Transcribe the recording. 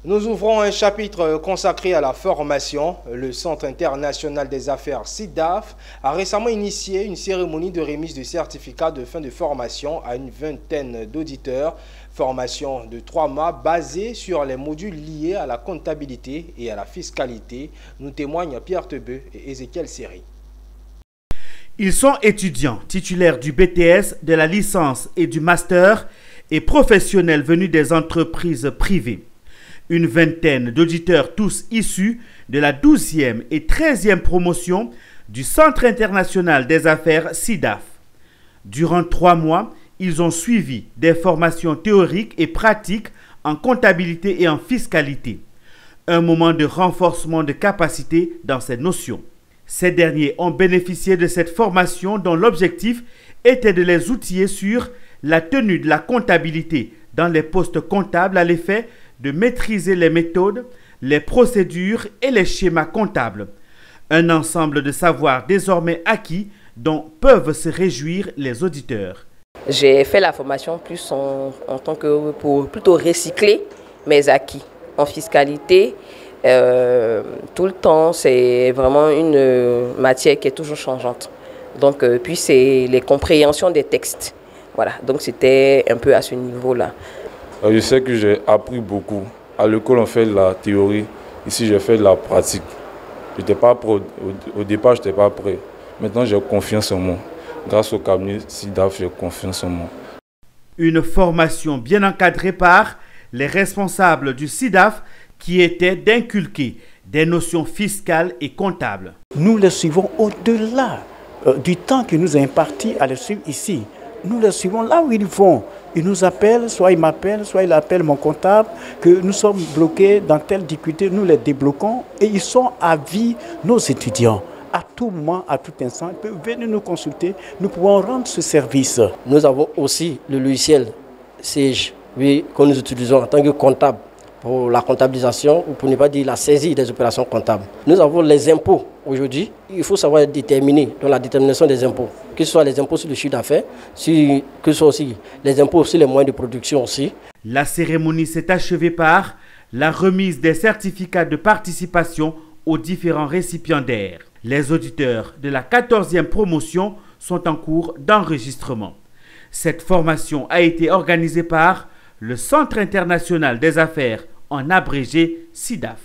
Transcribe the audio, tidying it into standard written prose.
Nous ouvrons un chapitre consacré à la formation. Le Centre international des affaires SIDAF a récemment initié une cérémonie de remise de certificats de fin de formation à une vingtaine d'auditeurs. Formation de 3 mois basée sur les modules liés à la comptabilité et à la fiscalité, nous témoignent Pierre Tebeu et Ézéchiel Seri. Ils sont étudiants, titulaires du BTS, de la licence et du master et professionnels venus des entreprises privées. Une vingtaine d'auditeurs, tous issus de la 12e et 13e promotion du Centre international des affaires SIDAF. Durant 3 mois, ils ont suivi des formations théoriques et pratiques en comptabilité et en fiscalité. Un moment de renforcement de capacité dans ces notions. Ces derniers ont bénéficié de cette formation dont l'objectif était de les outiller sur la tenue de la comptabilité dans les postes comptables à l'effet de maîtriser les méthodes, les procédures et les schémas comptables. Un ensemble de savoirs désormais acquis dont peuvent se réjouir les auditeurs. J'ai fait la formation plus en tant que pour plutôt recycler mes acquis en fiscalité. Tout le temps, c'est vraiment une matière qui est toujours changeante. Donc, puis c'est les compréhensions des textes. Voilà, donc c'était un peu à ce niveau-là. Je sais que j'ai appris beaucoup. À l'école, on fait de la théorie. Ici, j'ai fait de la pratique. Au départ, je n'étais pas prêt. Maintenant, j'ai confiance en moi. Grâce au cabinet SIDAF, j'ai confiance en moi. Une formation bien encadrée par les responsables du SIDAF qui était d'inculquer des notions fiscales et comptables. Nous les suivons au-delà du temps qui nous est imparti à les suivre ici. Nous les suivons là où ils vont. Ils nous appellent, soit ils m'appellent, soit ils appellent mon comptable, que nous sommes bloqués dans telle difficulté, nous les débloquons et ils sont à vie, nos étudiants. À tout moment, à tout instant, ils peuvent venir nous consulter, nous pouvons rendre ce service. Nous avons aussi le logiciel Sage, que nous utilisons en tant que comptable pour la comptabilisation, ou pour ne pas dire la saisie des opérations comptables. Nous avons les impôts aujourd'hui. Il faut savoir déterminer dans la détermination des impôts, que ce soit les impôts sur le chiffre d'affaires, que ce soit aussi les impôts sur les moyens de production aussi. La cérémonie s'est achevée par la remise des certificats de participation aux différents récipiendaires. Les auditeurs de la 14e promotion sont en cours d'enregistrement. Cette formation a été organisée par le Centre international des affaires, en abrégé SIDAF.